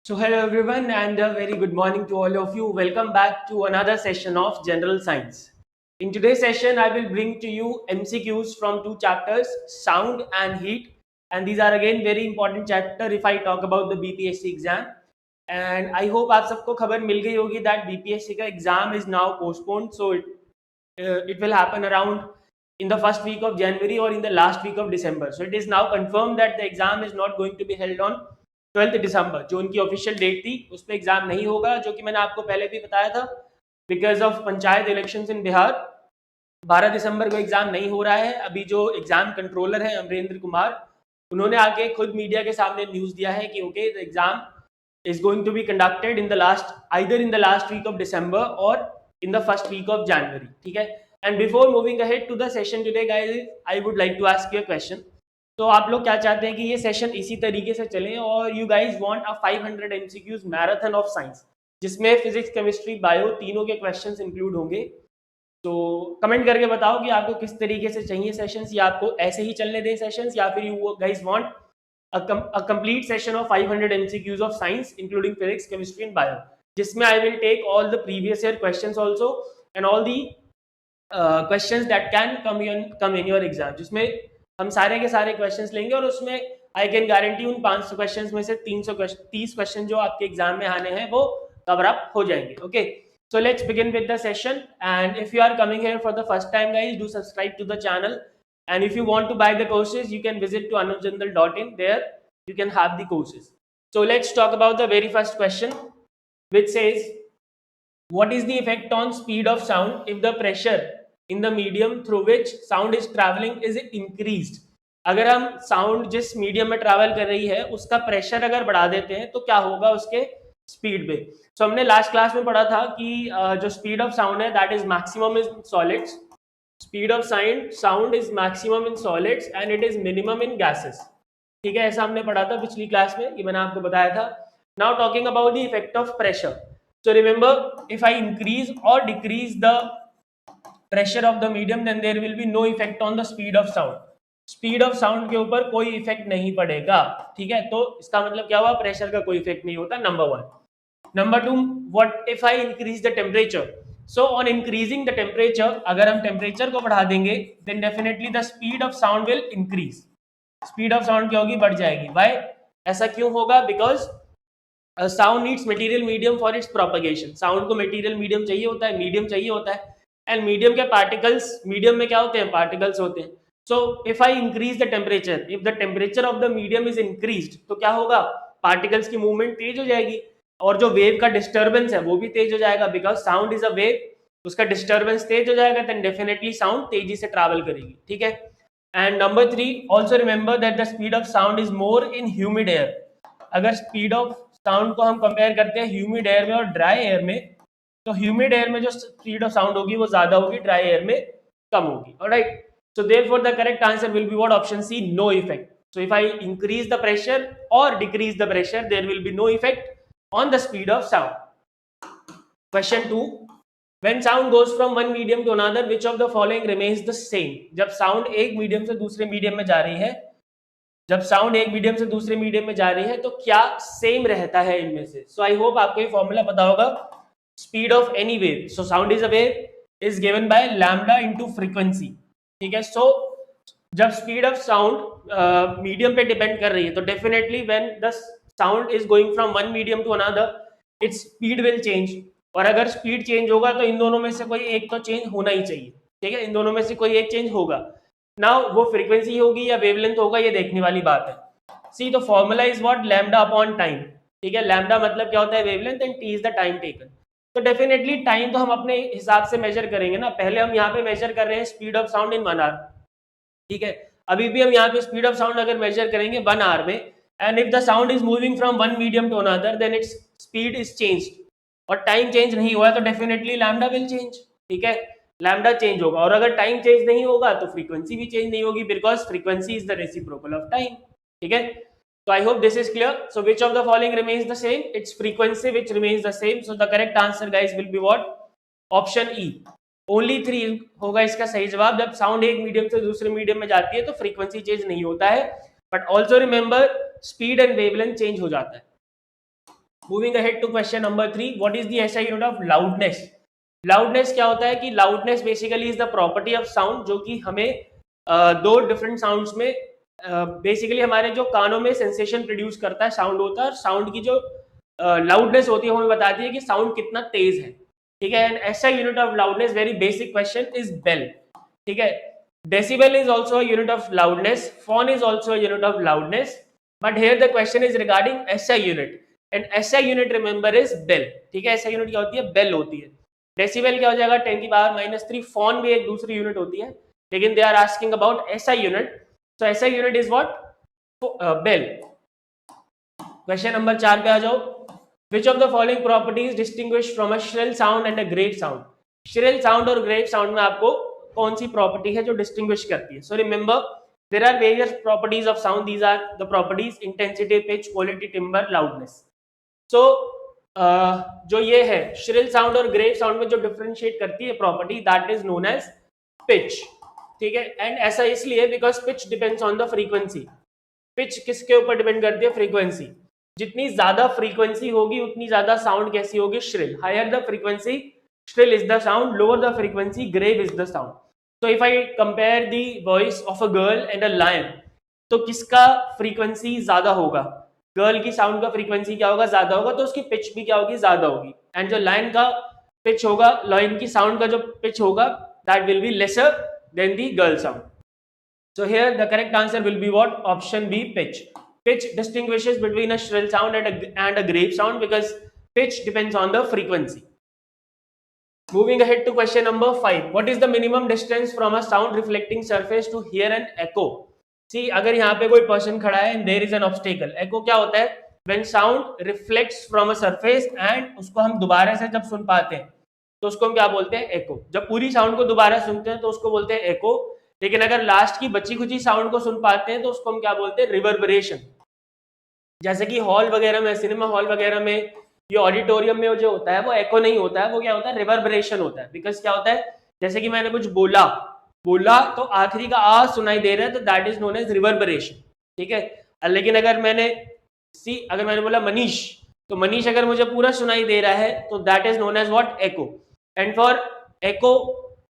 So hello everyone and a very good morning to all of you. Welcome back to another session of General Science. In today's session, I will bring to you MCQs from two chapters, Sound and Heat. And these are again very important chapter if I talk about the BPSC exam. And I hope आप सबको खबर मिल गई होगी that BPSC का exam is now postponed. So it will happen around in the first week of January or in the last week of December. So it is now confirmed that the exam is not going to be held on 12th दिसंबर, जो उनकी official date थी उस पर exam नहीं होगा, जो कि मैंने आपको पहले भी बताया था because of panchayat elections in Bihar 12 दिसंबर को एग्जाम नहीं हो रहा है। अभी जो एग्जाम कंट्रोलर है अमरेंद्र कुमार, उन्होंने आके खुद मीडिया के सामने न्यूज दिया है कि okay the exam is going to be conducted in the last either in the last week of December or in the first week of January. ठीक है, and before moving ahead to the session today guys, I would like to ask you a question. तो आप लोग क्या चाहते हैं कि ये सेशन इसी तरीके से चले और you guys want a 500 MCQs marathon of science जिसमें फिजिक्स केमिस्ट्री बायो तीनों के क्वेश्चंस इंक्लूड होंगे। तो कमेंट करके बताओ कि आपको किस तरीके से चाहिए सेशंस, या आपको ऐसे ही चलने दें सेशंस, या फिर you guys want a complete session of 500 MCQs of science including physics, chemistry and bio, जिसमें I will take all the previous year questions also and all the questions that can come in your exam, जिसमें हम सारे के सारे questions लेंगे और उसमें I can guarantee उन 500 क्वेश्चंस में से 330 क्वेश्चन जो आपके एग्जाम में आने हैं वो कवर अप हो जाएंगे। Okay, so let's begin with the session, and if you are coming here for the first time guys, do subscribe to the channel, and if you want to buy the courses you can visit to anujjandal.in. There you can have the courses. So let's talk about the very first question, which says what is the effect on speed of sound if the pressure in the medium through which sound is traveling is increased? अगर हम sound जिस medium में travel कर रही है उसका pressure अगर बढ़ा देते हैं तो क्या होगा उसके स्पीड में। सो हमने लास्ट क्लास में पढ़ा था कि जो स्पीड ऑफ साउंड है that is maximum in solids, speed of sound is maximum in solids and it is minimum in gases. ठीक है, ऐसा हमने पढ़ा था पिछली क्लास में, ये मैंने आपको बताया था। Now talking about the effect of pressure, so remember if I increase or decrease the pressure of the medium then there will be no effect on the speed of sound. Speed of sound के ऊपर कोई effect नहीं पड़ेगा। ठीक है, तो इसका मतलब क्या हुआ, प्रेशर का कोई इफेक्ट नहीं होता, number one. Number two, what if I increase the temperature? So on increasing the temperature, अगर हम टेम्परेचर को बढ़ा देंगे then definitely the speed of sound will increase. Speed of sound क्या होगी, बढ़ जाएगी। वाई? ऐसा क्यों होगा? Because sound needs material medium for its propagation. Sound को मटेरियल मीडियम चाहिए होता है, मीडियम चाहिए होता है, एंड मीडियम के पार्टिकल्स, मीडियम में क्या होते हैं, पार्टिकल्स होते हैं। So if I increase the temperature, if the temperature of the medium is increased तो क्या होगा, पार्टिकल्स की मूवमेंट तेज हो जाएगी और जो वेव का डिस्टर्बेंस है वो भी तेज हो जाएगा, because sound is a wave, उसका डिस्टर्बेंस तेज हो जाएगा, देन डेफिनेटली साउंड तेजी से ट्रैवल करेगी। ठीक है, and number three, also remember that the speed of sound is more in humid air. अगर स्पीड ऑफ साउंड को हम कंपेयर करते हैं ह्यूमिड एयर में और ड्राई एयर में, तो ह्यूमिड एयर में जो स्पीड ऑफ साउंड होगी वो ज्यादा होगी, ड्राई एयर में कम होगी। Alright, so therefore the correct answer will be what? Option C, no effect. So if I increase the pressure or decrease the pressure there will be no effect on the speed of sound. Question 2, when sound goes from one medium to another which of the following remains the same? जब sound एक medium से दूसरे medium में जा रही है, जब sound एक मीडियम से दूसरे मीडियम में जा रही है तो क्या सेम रहता है इनमें से? सो आई होप आपको ये फॉर्मूला पता होगा। Speed of any wave, so sound is a wave is given by lambda into frequency. ठीक है, सो जब स्पीड ऑफ साउंड मीडियम पे डिपेंड कर रही है तो definitely when the sound is going from one medium to another its speed will change, और अगर स्पीड चेंज होगा तो इन दोनों में से कोई एक तो चेंज होना ही चाहिए। ठीक है, इन दोनों में से कोई एक चेंज होगा ना, वो फ्रीक्वेंसी होगी या वेवलेंथ होगा, ये देखने वाली बात है। सी, तो formula is what, lambda upon time. ठीक है, लैम्डा मतलब क्या होता है, wavelength, and T is the time taken. तो डेफिनेटली टाइम तो हम अपने हिसाब से मेजर करेंगे ना। पहले हम यहाँ पे मेजर कर रहे हैं speed of sound in 1 hour. ठीक है, अभी भी हम यहाँ पे स्पीड ऑफ साउंड अगर मेजर करेंगे 1 आवर में, and if the sound is moving from one medium to another then its speed is changed, और टाइम चेंज नहीं हुआ है तो डेफिनेटली लैम्डा विल चेंज। ठीक है, लैम्डा चेंज होगा, और अगर टाइम चेंज नहीं होगा तो फ्रीक्वेंसी भी चेंज नहीं होगी, because frequency is the reciprocal of time. ठीक है, so I hope this is clear. So which of the following remains the same? It's frequency which remains the same. So the correct answer guys will be what? Option E. Only 3 होगा इसका सही जवाब। जब sound एक medium से दूसरे medium में जाती है तो फ्रीक्वेंसी चेंज नहीं होता है, but also remember speed and wavelength change हो जाता है. Moving ahead to question number 3, what is the SI unit of loudness. Loudness क्या होता है कि loudness basically is the property of sound, जो कि हमें दो डिफरेंट साउंड्स में बेसिकली हमारे जो कानों में सेंसेशन प्रोड्यूस करता है साउंड होता है, और साउंड की जो लाउडनेस होती है वो हमें बताती है कि साउंड कितना तेज है. ठीक है. And SI unit of loudness, very basic question, is bel. ठीक है. Decibel is also a unit of loudness. Phon is also a unit of loudness. But here the question is regarding SI unit. And SI unit remember is bell. ठीक है. SI unit क्या होती है? Bell होती है. Decibel क्या हो जाएगा? 10 की पावर -3. Phon भी एक दूसरी यूनिट होती है, लेकिन they are asking about SI unit. So SI unit is what? Bell. Question number 4 पे आ जाओ. Which of the following properties distinguish from a shrill sound and a grave sound? Shrill sound और grave sound में आपको कौन सी property है जो distinguish करती है? So remember there are various properties of sound. These are the properties: intensity, pitch, quality, timbre, loudness. So जो ये है श्रिल साउंड और ग्रेव साउंड में जो डिफरेंशिएट करती है property, that is known as pitch. ठीक है. एंड ऐसा इसलिए because pitch depends on the frequency. Pitch किसके ऊपर डिपेंड करती है? फ्रीक्वेंसी. जितनी ज्यादा फ्रीक्वेंसी होगी उतनी ज्यादा साउंड कैसी होगी? Shrill. Higher the frequency, shrill is the sound. Lower the frequency, grave is the sound. So if I compare the voice of a girl and a lion, तो किसका फ्रीक्वेंसी ज्यादा होगा? गर्ल की साउंड का frequency क्या होगा? ज्यादा होगा, तो उसकी पिच भी क्या होगी? ज्यादा होगी. एंड जो लायन का पिच होगा, लायन की साउंड का जो पिच होगा, that will be lesser than the girl sound. So here the correct answer will be what? Option B, pitch. Pitch distinguishes between a shrill sound and a grave sound because pitch depends on the frequency. Moving ahead to question number 5. What is the minimum distance from a sound reflecting surface to hear an echo? See, अगर यहाँ पे कोई person खड़ा है and there is an obstacle. Echo क्या होता है? When sound reflects from a surface and उसको हम दोबारा से जब सुन पाते हैं तो उसको हम क्या बोलते हैं? echo. जब पूरी साउंड को दोबारा सुनते हैं तो उसको बोलते हैं echo. लेकिन अगर लास्ट की बची खुची साउंड को सुन पाते हैं तो उसको हम क्या बोलते हैं? रिवर्बरेशन. जैसे कि हॉल वगैरह में, सिनेमा हॉल वगैरह में, ये ऑडिटोरियम में जो होता है वो एको नहीं होता है, वो क्या होता है? रिवर्बरेशन होता है. बिकॉज क्या होता है? जैसे कि मैंने कुछ बोला तो आखिरी का आ सुनाई दे रहा है, तो that is known as reverberation. ठीक है. लेकिन अगर मैंने बोला मनीष, तो मनीष अगर मुझे पूरा सुनाई दे रहा है तो that is known as what? Echo. And for echo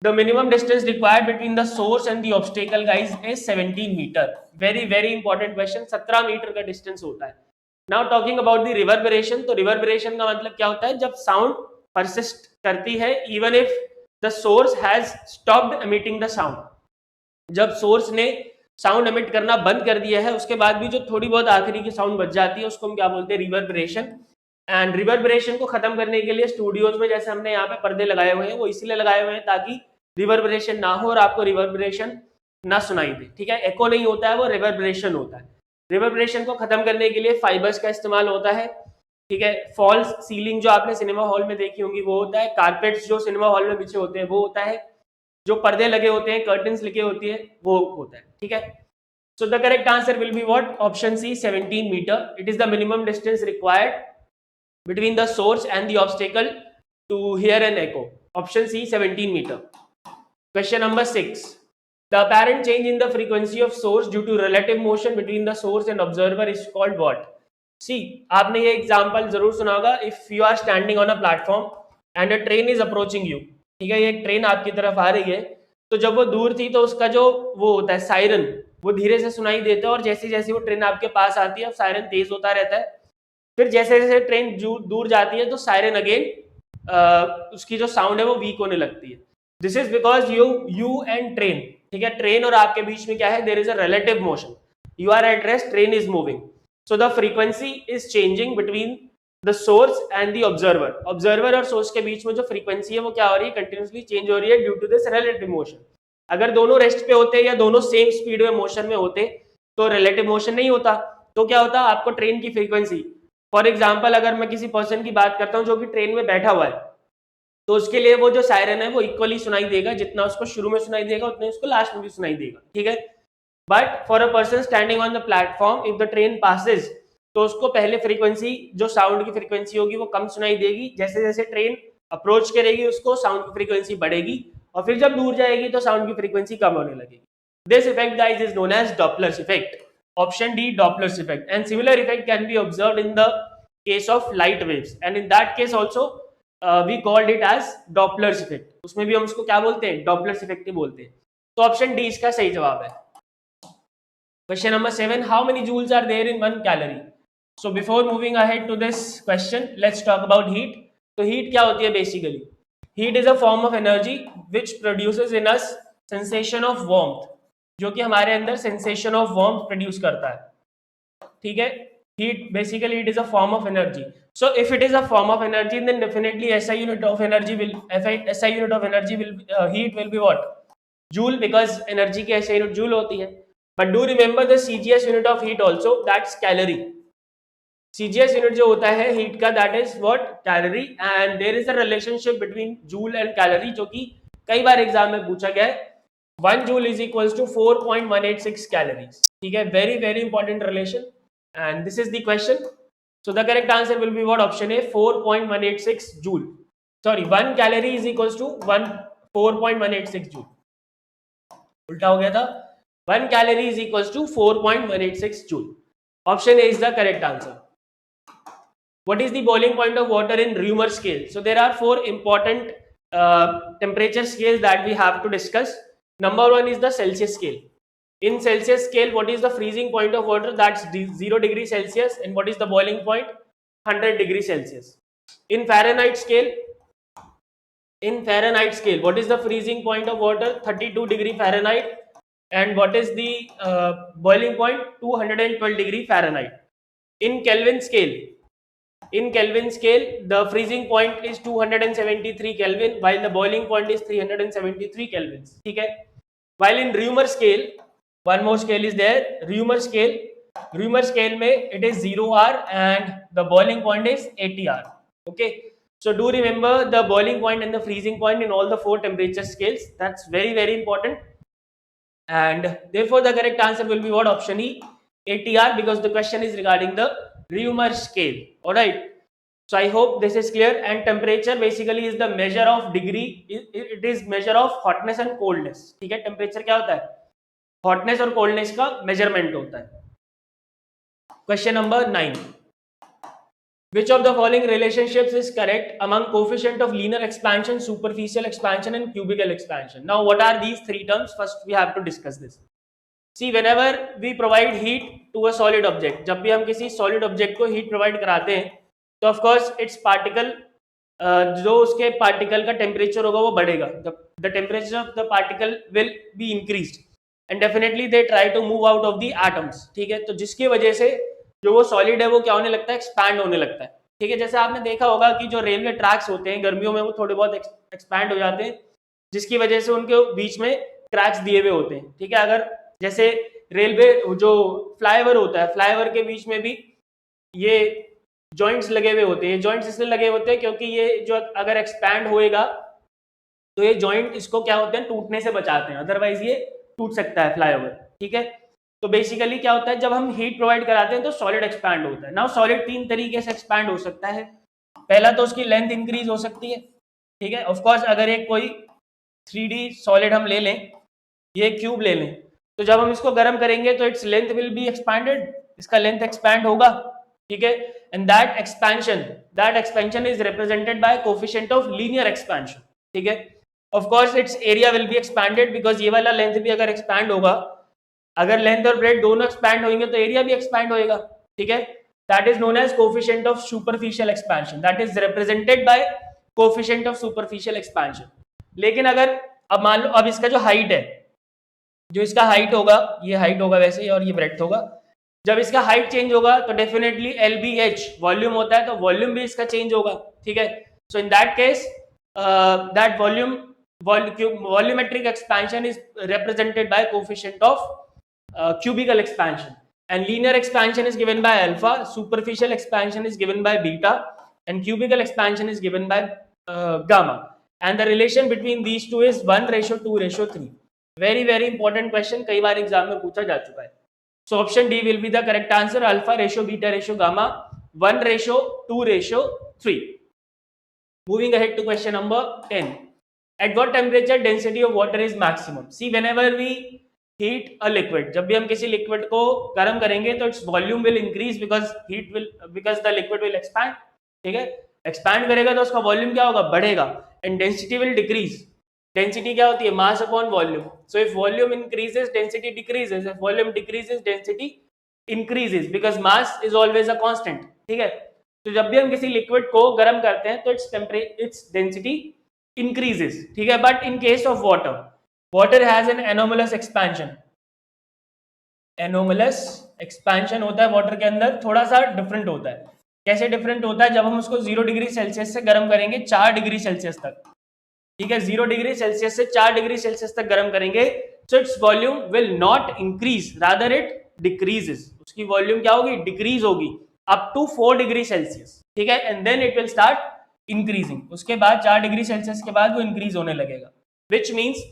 the minimum distance required between the source and the obstacle guys is 17 metre. Very very important question. 17 metre का डिस्टेंस होता है. Now talking about the reverberation, तो reverberation का मतलब क्या होता है? जब साउंड परसिस्ट करती है even if the source has stopped emitting the sound. जब सोर्स ने साउंड एमिट करना बंद कर दिया है उसके बाद भी जो थोड़ी बहुत आखिरी की साउंड बच जाती है उसको हम क्या बोलते हैं? रिवर्बरेशन. एंड रिवर्बरेशन को खत्म करने के लिए स्टूडियोज में जैसे हमने यहाँ पे पर्दे लगाए हुए हैं, वो इसीलिए लगाए हुए हैं ताकि रिवर्बरेशन ना हो और आपको रिवर्बरेशन ना सुनाई दे. ठीक है. एको नहीं होता है, वो रिवर्बरेशन होता है. रिवर्बरेशन को खत्म करने के लिए फाइबर्स का इस्तेमाल होता है. ठीक है. फॉल्स सीलिंग जो आपने सिनेमा हॉल में देखी होंगी वो होता है. कारपेट्स जो सिनेमा हॉल में बिछे होते हैं वो होता है. जो पर्दे लगे होते हैं, कर्टन्स लगे होती है, वो होता है. ठीक है. So the correct answer will be what? Option C, 17 metre. It is the minimum distance required between the source and the obstacle to hear an echo. Option C, 17 meter. Question number 6. The apparent change in the frequency of source due to relative motion between the source and observer is called what? See, आपने ये example जरूर सुना होगा. If you are standing on a platform and a train is approaching you, ठीक है, ये एक train आपकी तरफ आ रही है, तो जब वो दूर थी तो उसका जो वो होता है सायरन, वो धीरे से सुनाई देता है, और जैसे जैसे वो ट्रेन आपके पास आती है सायरन तेज होता रहता है. फिर जैसे जैसे ट्रेन दूर जाती है तो सायरन अगेन उसकी जो साउंड है वो वीक होने लगती है. This is because you and train, ठीक है, ट्रेन और आपके बीच में क्या है? There is a relative motion. You are at rest, train is moving. So the frequency is changing between the source and the observer. Observer और source के बीच में जो फ्रीक्वेंसी है वो क्या हो रही है? कंटिन्यूसली चेंज हो रही है due to this relative motion. अगर दोनों रेस्ट पे होते या दोनों सेम स्पीड में मोशन में होते तो रिलेटिव मोशन नहीं होता. तो क्या होता? आपको ट्रेन की फ्रीक्वेंसी, फॉर एग्जाम्पल अगर मैं किसी पर्सन की बात करता हूँ जो कि ट्रेन में बैठा हुआ है, तो उसके लिए वो जो सायरन है वो इक्वली सुनाई देगा. जितना उसको शुरू में सुनाई देगा उतना उसको लास्ट में भी सुनाई देगा. ठीक है. But for a person standing on the platform, if the train passes, तो उसको पहले फ्रीक्वेंसी, जो साउंड की फ्रीक्वेंसी होगी वो कम सुनाई देगी. जैसे जैसे ट्रेन अप्रोच करेगी उसको साउंड की फ्रीक्वेंसी बढ़ेगी, और फिर जब दूर जाएगी तो साउंड की फ्रीक्वेंसी कम होने लगेगी. This effect guys is known as Doppler effect. Option D, Doppler's effect. And similar effect can be observed in the case of light waves. And in that case also, we called it as Doppler's effect. उसमें भी हम उसको क्या बोलते हैं? Doppler's effect ही बोलते हैं. तो ऑप्शन डी इसका सही जवाब है. Question number 7. How many joules are there in 1 calorie? So before moving ahead to this question, let's talk about heat. तो heat क्या होती है basically? Heat is a form of energy which produces in us sensation of warmth, जो कि हमारे अंदर sensation of warmth produce करता है. ठीक है? Heat basically it is a form of energy. So if it is a form of energy, then definitely SI unit of energy will heat will be what? Joule, because energy की SI unit joule होती है. But do remember the CGS unit of heat also, that's calorie. CGS unit जो होता है heat का, that is what? Calorie. And there is a relationship between joule and calorie जो कि कई बार एग्जाम में पूछा गया है. 1 joule is equals to 4.186 calories. ठीक है, very very important relation. And this is the question. So the correct answer will be what? Option A, 4.186 joule. Sorry, 1 calorie is equals to 4.186 joule. उल्टा हो गया था. 1 calorie is equals to 4.186 joule. Option A is the correct answer. What is the boiling point of water in Reaumur scale? So there are 4 important temperature scales that we have to discuss. Number 1 is the Celsius scale. In Celsius scale, what is the freezing point of water? That's 0 degree Celsius. And what is the boiling point? 100 degree Celsius. In Fahrenheit scale, what is the freezing point of water? 32 degree Fahrenheit. And what is the boiling point? 212 degree Fahrenheit. In Kelvin scale, the freezing point is 273 Kelvin, while the boiling point is 373 Kelvins. ठीक है? While in Reaumur scale, one more scale is there. Reaumur scale में it is 0R and the boiling point is 80R. Okay. So do remember the boiling point and the freezing point in all the 4 temperature scales. That's very very important. And therefore the correct answer will be what? Option E, 80R, because the question is regarding the Reaumur scale. Alright. So I hope this is clear. And temperature basically is the measure of degree. It is measure of hotness and coldness. ठीक है? Temperature क्या होता है? Hotness और coldness का measurement होता है. Question number 9. Which of the following relationships is correct among coefficient of linear expansion, superficial expansion and cubical expansion? Now what are these 3 terms? First we have to discuss this. See, whenever we provide heat to a solid object, जब भी हम किसी solid object को heat provide कराते हैं, तो of course its particle, जो उसके particle का temperature होगा वो बढ़ेगा. The temperature of the particle will be increased and definitely they try to move out of the atoms. ठीक है, तो जिसकी वजह से जो वो सॉलिड है वो क्या होने लगता है? एक्सपैंड होने लगता है. ठीक है, जैसे आपने देखा होगा कि जो रेलवे ट्रैक्स होते हैं गर्मियों में वो थोड़े बहुत एक्सपैंड हो जाते हैं, जिसकी वजह से उनके बीच में क्रैक्स दिए हुए होते हैं. ठीक है, अगर जैसे रेलवे जो फ्लाईओवर होता है, फ्लाईओवर के बीच में भी ये जॉइंट्स लगे हुए होते हैं. जॉइंट्स इसलिए लगे होते हैं क्योंकि ये जो अगर एक्सपैंड होएगा तो ये जॉइंट इसको क्या होते हैं? टूटने से बचाते हैं, अदरवाइज ये टूट सकता है फ्लाईओवर. ठीक है, तो बेसिकली क्या होता है, जब हम हीट प्रोवाइड कराते हैं तो सॉलिड एक्सपैंड होता है. नाउ सॉलिड 3 तरीके से एक्सपैंड हो सकता है. पहला तो उसकी लेंथ इंक्रीज हो सकती है. ठीक है, ऑफ कोर्स अगर एक कोई 3D सॉलिड हम ले लें, ये क्यूब ले लें, तो जब हम इसको गर्म करेंगे तो its length will be expanded, इसका लेंथ एक्सपैंड होगा. ठीक है, and that expansion is represented by coefficient of linear expansion. ठीक है, of course it's area will be expanded because ये वाला लेंथ भी अगर एक्सपैंड होगा, अगर लेंथ और ब्रेड दोनों एक्सपैंड होंगे तो एरिया भी एक्सपैंड होएगा. ठीक है, that is known as coefficient of superficial expansion, that is represented by coefficient of superficial expansion. लेकिन अगर अब मान लो अब इसका जो हाइट है, जो इसका हाइट होगा, ये हाइट होगा वैसे ही और ये ब्रेड्थ होगा, जब इसका हाइट चेंज होगा तो डेफिनेटली LBH वॉल्यूम होता है, तो वॉल्यूम भी इसका चेंज होगा. ठीक है, so in that case that volumetric expansion is represented by coefficient of cubical expansion, and linear expansion is given by alpha, superficial expansion is given by beta, and cubical expansion is given by gamma, and the relation between these two is 1:2:3. very very important question, कई बार exam में पूछा जा चुका है. So option D will be the correct answer, alpha ratio beta ratio gamma 1:2:3. Moving ahead to question number 10. At what temperature density of water is maximum? See, whenever we heat a liquid, जब भी हम किसी liquid को गर्म करेंगे तो its volume will increase because the liquid will expand, ठीक है, एक्सपैंड करेगा तो उसका वॉल्यूम क्या होगा, बढ़ेगा, and density will decrease. Density क्या होती है, mass upon volume. So if volume increases density decreases, if volume decreases density increases, because mass is always a constant, ठीक है। तो जब भी हम किसी लिक्विड को गर्म करते हैं तो इट्स डेंसिटी इंक्रीजेस, ठीक है। But in case of water has an anomalous expansion, anomalous expansion होता है वाटर के अंदर, थोड़ा सा डिफरेंट होता है। कैसे डिफरेंट होता है, जब हम उसको 0 डिग्री सेल्सियस से गर्म करेंगे 4 डिग्री सेल्सियस तक, ठीक है, 0 डिग्री सेल्सियस से 4 डिग्री सेल्सियस तक गर्म करेंगे, so its volume will not increase, rather it decreases, उसकी वॉल्यूम क्या होगी, डिक्रीज होगी अप टू 4 डिग्री सेल्सियस, ठीक है, and then it will start increasing, उसके बाद 4 डिग्री सेल्सियस के बाद वो इंक्रीज होने लगेगा, which means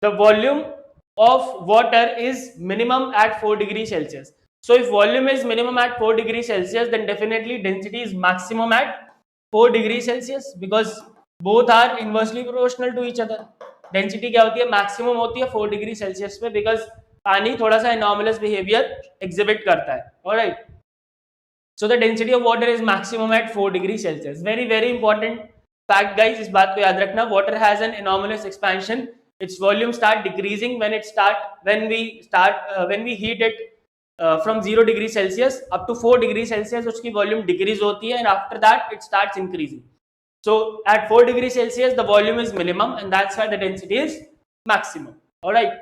the volume of water is minimum at 4 degree Celsius. So if volume is minimum at 4 degree Celsius, then definitely density is maximum at 4 degree Celsius, because both are inversely proportional to each other. Density क्या होती है, maximum होती है 4 degree Celsius पे, because पानी थोड़ा सा anomalous behavior exhibit करता है, alright. So the density of water is maximum at 4 degree Celsius. Very very important fact guys, इस बात को याद रखना. Water has an anomalous expansion. Its volume start decreasing when we heat it from 0 degree Celsius up to 4 degree Celsius. उसकी volume decrease होती है, and after that it starts increasing. So at 4 degree Celsius the volume is minimum, and that's why the density is maximum. All right.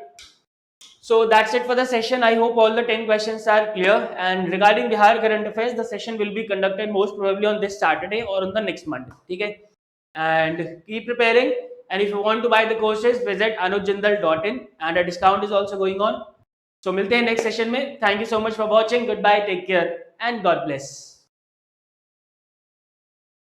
So that's it for the session. I hope all the 10 questions are clear. And regarding Bihar current affairs, the session will be conducted most probably on this Saturday or on the next Monday. Okay? And keep preparing. And if you want to buy the courses, visit anujjindal.in, and a discount is also going on. So milte hain next session mein. Thank you so much for watching. Goodbye, take care, and God bless.